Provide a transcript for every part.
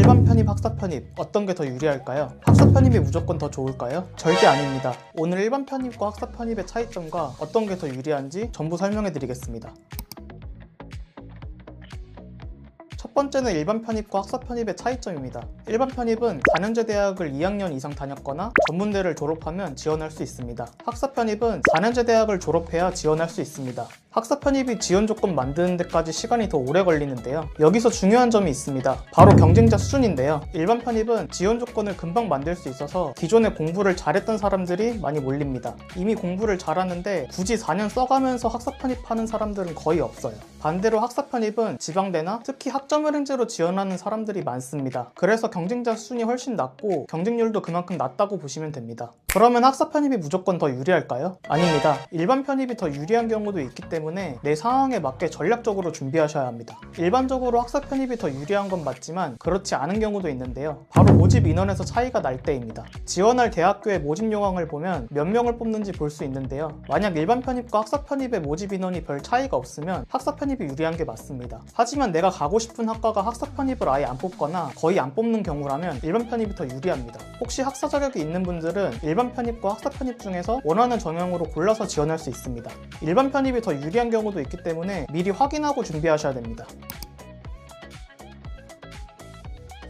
일반 편입, 학사 편입 어떤 게 더 유리할까요? 학사 편입이 무조건 더 좋을까요? 절대 아닙니다. 오늘 일반 편입과 학사 편입의 차이점과 어떤 게 더 유리한지 전부 설명해 드리겠습니다. 첫 번째는 일반 편입과 학사 편입의 차이점입니다. 일반 편입은 4년제 대학을 2학년 이상 다녔거나 전문대를 졸업하면 지원할 수 있습니다. 학사 편입은 4년제 대학을 졸업해야 지원할 수 있습니다. 학사 편입이 지원 조건 만드는 데까지 시간이 더 오래 걸리는데요. 여기서 중요한 점이 있습니다. 바로 경쟁자 수준인데요. 일반 편입은 지원 조건을 금방 만들 수 있어서 기존에 공부를 잘했던 사람들이 많이 몰립니다. 이미 공부를 잘하는데 굳이 4년 써가면서 학사 편입하는 사람들은 거의 없어요. 반대로 학사 편입은 지방대나 특히 학점을행제로 지원하는 사람들이 많습니다. 그래서 경쟁자 수준이 훨씬 낮고 경쟁률도 그만큼 낮다고 보시면 됩니다. 그러면 학사 편입이 무조건 더 유리할까요? 아닙니다. 일반 편입이 더 유리한 경우도 있기 때문에 내 상황에 맞게 전략적으로 준비하셔야 합니다. 일반적으로 학사 편입이 더 유리한 건 맞지만 그렇지 않은 경우도 있는데요. 바로 모집 인원에서 차이가 날 때입니다. 지원할 대학교의 모집 요강을 보면 몇 명을 뽑는지 볼 수 있는데요. 만약 일반 편입과 학사 편입의 모집 인원이 별 차이가 없으면 학사 편입이 유리한 게 맞습니다. 하지만 내가 가고 싶은 학과가 학사 편입을 아예 안 뽑거나 거의 안 뽑는 경우라면 일반 편입이 더 유리합니다. 혹시 학사 자격이 있는 분들은 일반 편입과 학사 편입 중에서 원하는 전형으로 골라서 지원할 수 있습니다. 일반 편입이 더 유리한 경우도 있기 때문에 미리 확인하고 준비하셔야 됩니다.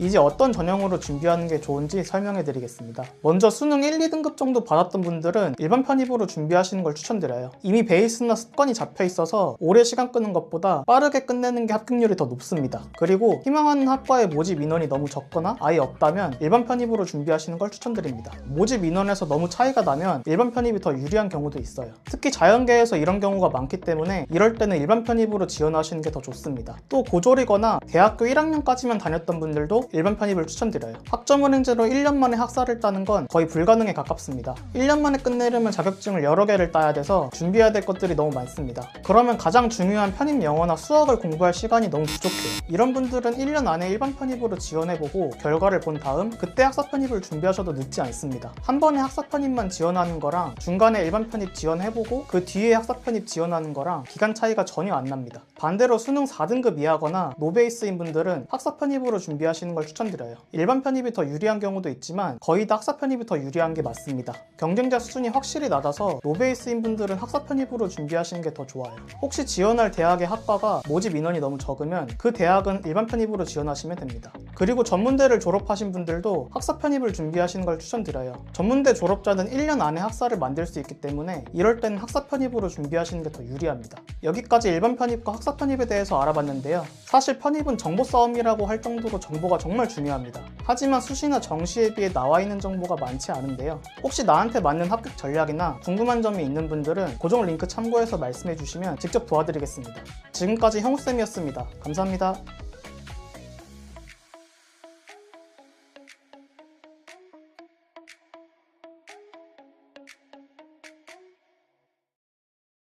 이제 어떤 전형으로 준비하는 게 좋은지 설명해 드리겠습니다. 먼저 수능 1, 2등급 정도 받았던 분들은 일반 편입으로 준비하시는 걸 추천드려요. 이미 베이스나 습관이 잡혀 있어서 오래 시간 끄는 것보다 빠르게 끝내는 게 합격률이 더 높습니다. 그리고 희망하는 학과의 모집 인원이 너무 적거나 아예 없다면 일반 편입으로 준비하시는 걸 추천드립니다. 모집 인원에서 너무 차이가 나면 일반 편입이 더 유리한 경우도 있어요. 특히 자연계에서 이런 경우가 많기 때문에 이럴 때는 일반 편입으로 지원하시는 게 더 좋습니다. 또 고졸이거나 대학교 1학년까지만 다녔던 분들도 일반 편입을 추천드려요. 학점은행제로 1년 만에 학사를 따는 건 거의 불가능에 가깝습니다. 1년 만에 끝내려면 자격증을 여러 개를 따야 돼서 준비해야 될 것들이 너무 많습니다. 그러면 가장 중요한 편입 영어나 수학을 공부할 시간이 너무 부족해요. 이런 분들은 1년 안에 일반 편입으로 지원해보고 결과를 본 다음 그때 학사 편입을 준비하셔도 늦지 않습니다. 한 번에 학사 편입만 지원하는 거랑 중간에 일반 편입 지원해보고 그 뒤에 학사 편입 지원하는 거랑 기간 차이가 전혀 안 납니다. 반대로 수능 4등급 이하거나 노베이스인 분들은 학사 편입으로 준비하시는 걸 추천드려요. 일반 편입이 더 유리한 경우도 있지만 거의 다 학사 편입이 더 유리한 게 맞습니다. 경쟁자 수준이 확실히 낮아서 노베이스인 분들은 학사 편입으로 준비하시는 게 더 좋아요. 혹시 지원할 대학의 학과가 모집 인원이 너무 적으면 그 대학은 일반 편입으로 지원하시면 됩니다. 그리고 전문대를 졸업하신 분들도 학사 편입을 준비하시는 걸 추천드려요. 전문대 졸업자는 1년 안에 학사를 만들 수 있기 때문에 이럴 때는 학사 편입으로 준비하시는 게 더 유리합니다. 여기까지 일반 편입과 학사 편입에 대해서 알아봤는데요. 사실 편입은 정보 싸움이라고 할 정도로 정보가 정말 중요합니다. 하지만 수시나 정시에 비해 나와 있는 정보가 많지 않은데요. 혹시 나한테 맞는 합격 전략이나 궁금한 점이 있는 분들은 고정 링크 참고해서 말씀해 주시면 직접 도와드리겠습니다. 지금까지 형우쌤이었습니다. 감사합니다.